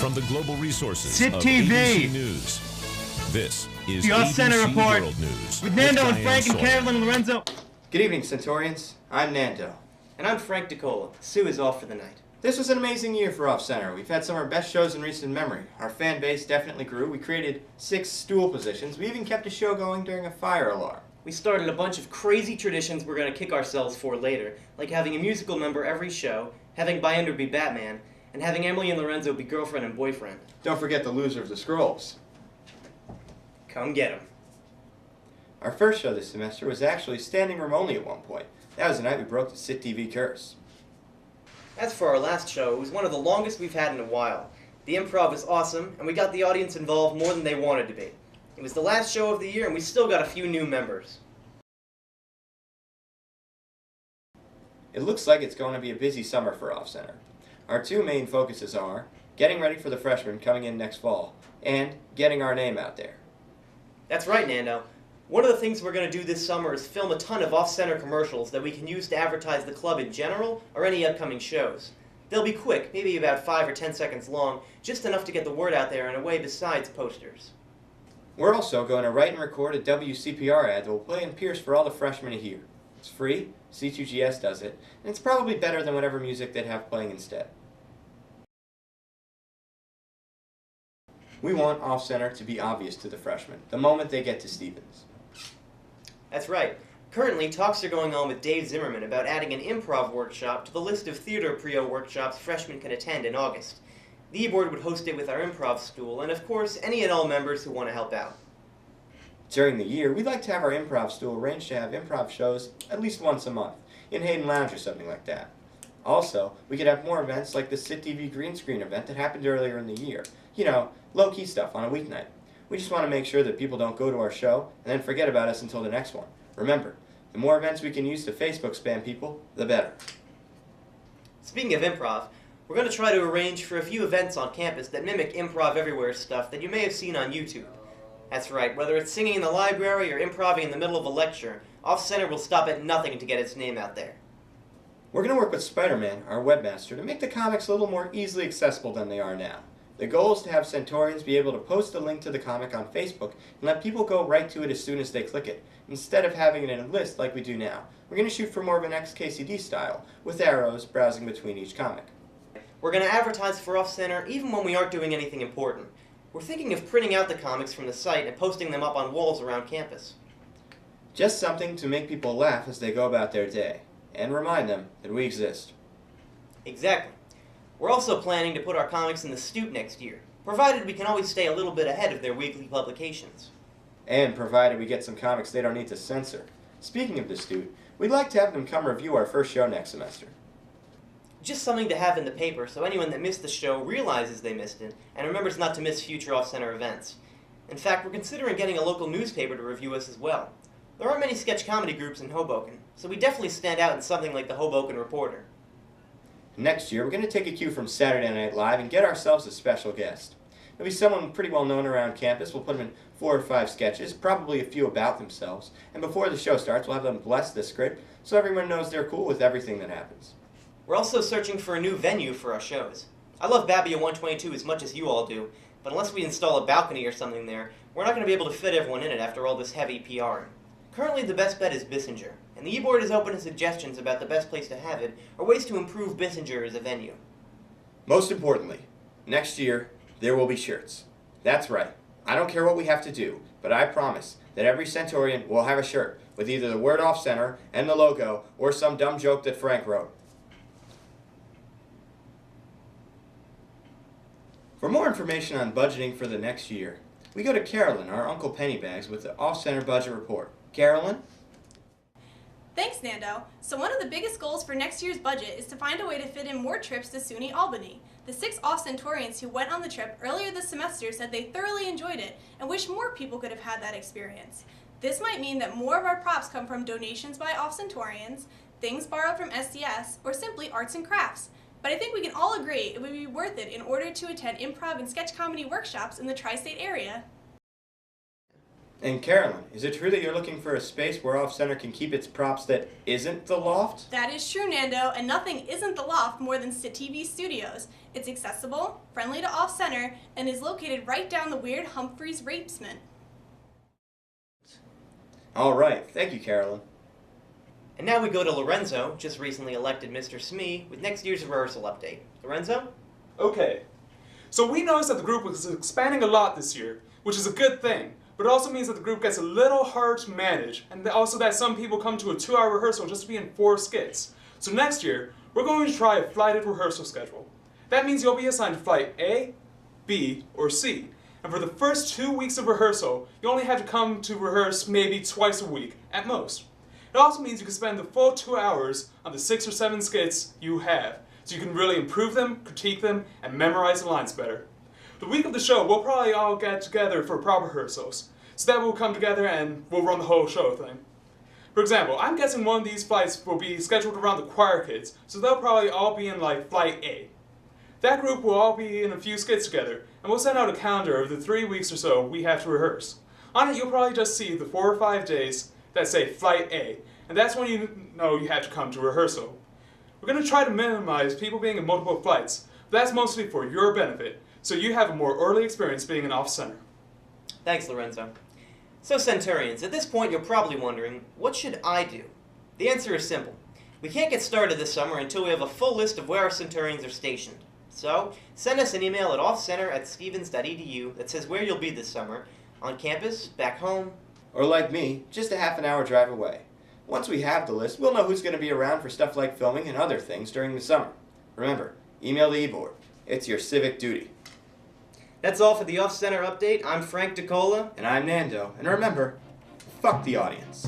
From the global resources Sit of TV. ABC News, this is The Off-Center ABC Report World News with Nando and Diane Frank and Sawyer. Carolyn and Lorenzo. Good evening, Centurions. I'm Nando. And I'm Frank DeCola. Sue is off for the night. This was an amazing year for Off-Center. We've had some of our best shows in recent memory. Our fan base definitely grew. We created 6 stool positions. We even kept a show going during a fire alarm. We started a bunch of crazy traditions we're going to kick ourselves for later, like having a musical member every show, having Byender be Batman, and having Emily and Lorenzo be girlfriend and boyfriend. Don't forget the loser of the scrolls. Come get 'em. Our first show this semester was actually standing room only at one point. That was the night we broke the Sit TV curse. As for our last show, it was one of the longest we've had in a while. The improv was awesome, and we got the audience involved more than they wanted to be. It was the last show of the year, and we still got a few new members. It looks like it's going to be a busy summer for Off-Center. Our 2 main focuses are getting ready for the freshmen coming in next fall, and getting our name out there. That's right, Nando. One of the things we're going to do this summer is film a ton of off-center commercials that we can use to advertise the club in general or any upcoming shows. They'll be quick, maybe about 5 or 10 seconds long, just enough to get the word out there in a way besides posters. We're also going to write and record a WCPR ad that will play in Pierce for all the freshmen to hear. It's free, C2GS does it, and it's probably better than whatever music they'd have playing instead. We want Off-Center to be obvious to the freshmen the moment they get to Stevens. That's right. Currently, talks are going on with Dave Zimmerman about adding an improv workshop to the list of theater pre-O workshops freshmen can attend in August. The E-Board would host it with our improv stool, and of course, any and all members who want to help out. During the year, we'd like to have our improv stool arranged to have improv shows at least once a month, in Hayden Lounge or something like that. Also, we could have more events like the Sit TV green screen event that happened earlier in the year. You know, low-key stuff on a weeknight. We just want to make sure that people don't go to our show and then forget about us until the next one. Remember, the more events we can use to Facebook spam people, the better. Speaking of improv, we're going to try to arrange for a few events on campus that mimic Improv Everywhere stuff that you may have seen on YouTube. That's right, whether it's singing in the library or improvising in the middle of a lecture, Off-Center will stop at nothing to get its name out there. We're going to work with Spider-Man, our webmaster, to make the comics a little more easily accessible than they are now. The goal is to have Centurions be able to post a link to the comic on Facebook and let people go right to it as soon as they click it, instead of having it in a list like we do now. We're going to shoot for more of an XKCD style, with arrows browsing between each comic. We're going to advertise for Off-Center even when we aren't doing anything important. We're thinking of printing out the comics from the site and posting them up on walls around campus. Just something to make people laugh as they go about their day, and remind them that we exist. Exactly. We're also planning to put our comics in the Stoop next year, provided we can always stay a little bit ahead of their weekly publications. And provided we get some comics they don't need to censor. Speaking of the Stoop, we'd like to have them come review our first show next semester. Just something to have in the paper so anyone that missed the show realizes they missed it and remembers not to miss future Off-Center events. In fact, we're considering getting a local newspaper to review us as well. There aren't many sketch comedy groups in Hoboken, so we definitely stand out in something like the Hoboken Reporter. Next year, we're going to take a cue from Saturday Night Live and get ourselves a special guest. It'll be someone pretty well known around campus. We'll put them in 4 or 5 sketches, probably a few about themselves, and before the show starts, we'll have them bless the script so everyone knows they're cool with everything that happens. We're also searching for a new venue for our shows. I love Babbia 122 as much as you all do, but unless we install a balcony or something there, we're not going to be able to fit everyone in it after all this heavy PR. Currently, the best bet is Bissinger, and the E-Board is open to suggestions about the best place to have it or ways to improve Bissinger as a venue. Most importantly, next year, there will be shirts. That's right. I don't care what we have to do, but I promise that every Centurion will have a shirt with either the word Off-Center and the logo or some dumb joke that Frank wrote. For more information on budgeting for the next year, we go to Carolyn, our Uncle Pennybags, with the Off-Center Budget Report. Carolyn? Thanks, Nando. So one of the biggest goals for next year's budget is to find a way to fit in more trips to SUNY Albany. The 6 Off-Centurions who went on the trip earlier this semester said they thoroughly enjoyed it and wish more people could have had that experience. This might mean that more of our props come from donations by Off-Centurions, things borrowed from SDS, or simply arts and crafts. But I think we can all agree it would be worth it in order to attend improv and sketch comedy workshops in the tri-state area. And Carolyn, is it true that you're looking for a space where Off Center can keep its props that isn't the loft? That is true, Nando, and nothing isn't the loft more than CityTV Studios. It's accessible, friendly to Off Center, and is located right down the weird Humphreys rapesment. All right, thank you, Carolyn. And now we go to Lorenzo, just recently elected Mr. Smee, with next year's rehearsal update. Lorenzo? Okay. So we noticed that the group was expanding a lot this year, which is a good thing. But it also means that the group gets a little hard to manage, and also that some people come to a 2-hour rehearsal just to be in 4 skits. So next year, we're going to try a flighted rehearsal schedule. That means you'll be assigned to flight A, B, or C. And for the first 2 weeks of rehearsal, you only have to come to rehearse maybe twice a week, at most. It also means you can spend the full 2 hours on the 6 or 7 skits you have, so you can really improve them, critique them, and memorize the lines better. The week of the show, we'll probably all get together for proper rehearsals, so that we'll come together and we'll run the whole show thing. For example, I'm guessing one of these flights will be scheduled around the choir kids, so they'll probably all be in like flight A. That group will all be in a few skits together, and we'll send out a calendar of the 3 weeks or so we have to rehearse. On it, you'll probably just see the 4 or 5 days that say flight A, and that's when you know you have to come to rehearsal. We're going to try to minimize people being in multiple flights, but that's mostly for your benefit, so you have a more early experience being an off-center. Thanks, Lorenzo. So, Centurions, at this point you're probably wondering, what should I do? The answer is simple. We can't get started this summer until we have a full list of where our Centurions are stationed. So, send us an email at offcenter@stevens.edu that says where you'll be this summer, on campus, back home, Or like me, just a half-an-hour drive away. Once we have the list, we'll know who's going to be around for stuff like filming and other things during the summer. Remember, email the e-board. It's your civic duty. That's all for the Off-Center update. I'm Frank DeCola. And I'm Nando. And remember, fuck the audience.